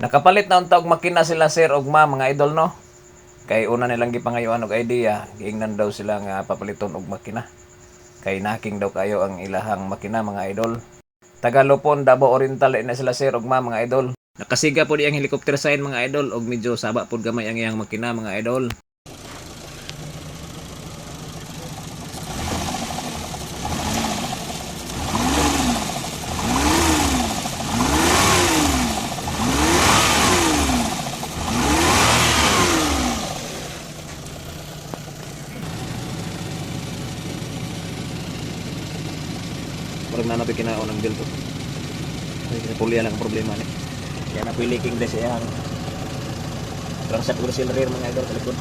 Nakapalit na unta og makina sila sir og ma'am mga idol no. Kay una nilang gipangayuan og idea, giingnan daw sila nga papaliton og makina. Kay naking daw kayo ang ilahang makina mga idol. Tagalupon, Davao Oriental na sila sir og ma'am mga idol. Nakasiga po di ang helicopter sign mga idol og medyo saba pod gamay ang iyang makina mga idol. Parang nanapit kinaon ng bill to. Ay, kinapulya lang ang problema ni. Kaya napoy leaking din siya. Parang sa seal rear mga idol sa likod.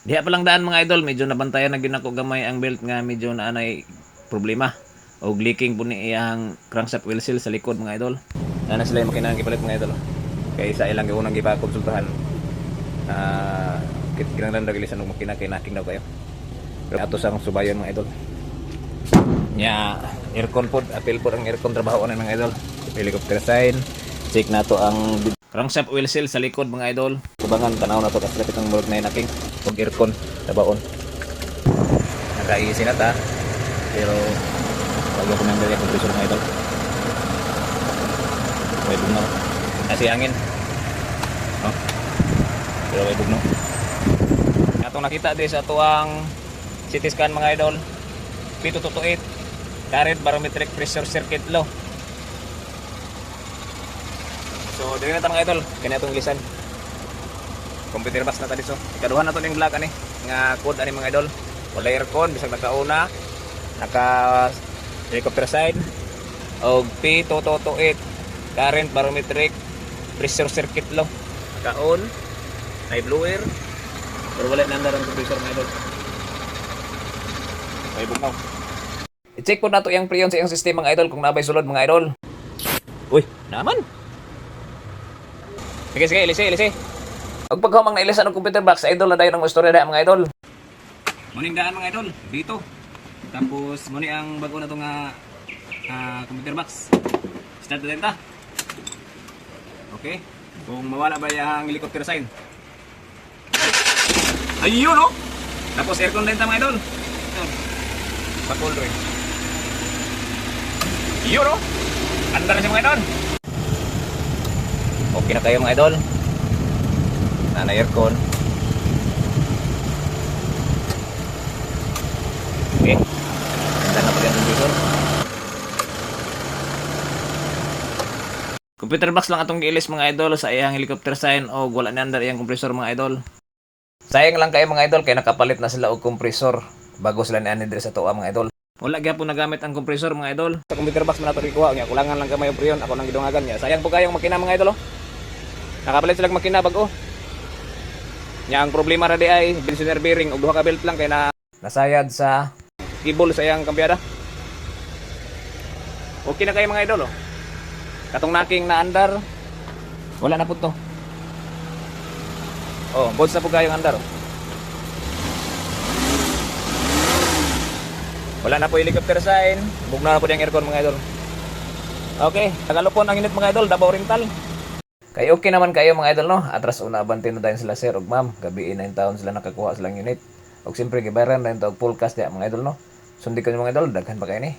Diha pa lang daan mga idol, medyo nabantayan na ginako gamay ang belt nga medyo naanay problema. Og leaking po ni iyang crankshaft wheel seal sa likod mga idol. Na sila yung makina gipalit mga idol. Kaya isa ilang unang gipakonsultahan. Kinanglan daw gilisan ng makina kay naking daw kayo. Pero ato sang subayon mga idol. Nya aircon pod, apil pod ang aircon trabaho na mga idol. Helicopter sign, check na to ang crankshaft wheel seal sa likod mga idol. Kubangan tanaw na to kasi lapit ang murag na naking og aircon trabaon. Naka-easy na ta. Pero wag ko nang dali compressor mga idol. May bugno. Kasi hangin. Oh. Pero may bugno. Atong nakita din sa tuwang CT scan mga idol. P228 current barometric pressure circuit low. So dili na ta mga idol, kani atong lisan. Computer box na ta dito. Ikaduhan na to ning black ani nga code ani mga idol. Wala aircon bisag nakauna, naka helicopter side og P228 current barometric pressure circuit low. Naka-on, high blower. Pero wala nang darang compressor mga idol. May bugnaw. I-check po nato yung preyon sa iyong system mga idol kung nabay sulod mga idol. Uy, naman. Sige, ilisi. Huwag pagkamang nailisan ng computer box, idol na dayon ang istorya dahil mga idol. Muning daan mga idol, dito. Tapos muni ang bago na ito nga computer box. Start na din ta. Okay. Kung mawala ba yung helicopter sign. Ayun no. Tapos aircon din ta mga idol. Pakul rin. Yun o. Anda na siya mga idol. Okay na kayo mga idol. Na aircon. Okay. Anda na pag yung dito. Computer box lang atong giilis mga idol sa iyang helicopter sign o wala na andar iyang kompresor mga idol. Sayang lang kayo mga idol kaya nakapalit na sila og kompresor bago sila ni dire sa tuwa mga idol. Wala gyapon nagamit ang kompresor mga idol. Sa computer box man ato gikuha nya kulangan lang kamay og preyon ako nang gidungagan niya. Sayang po kayong makina mga idol oh. Nakapalit sila makina bago. Nya ang problema ra di ay tensioner bearing og duha ka belt lang kay nasayad sa cable sa iyang kambyada. Okay na kayo mga idol oh. Katong naking na andar wala na po to. Oh, bods na po kayong andar oh. Wala na po helicopter sign. Bugna na po yung aircon mga idol. Okay, Tagalupon ang init mga idol, Davao Oriental. Kay okay naman kayo mga idol no. Atras una abante na tayo sila sir ug ma'am. Gabi 9 taon sila nakakuha silang unit. Og siyempre gibayaran na ito og full cash diya mga idol no. Sundi ko mga idol, daghan pa kayo ni.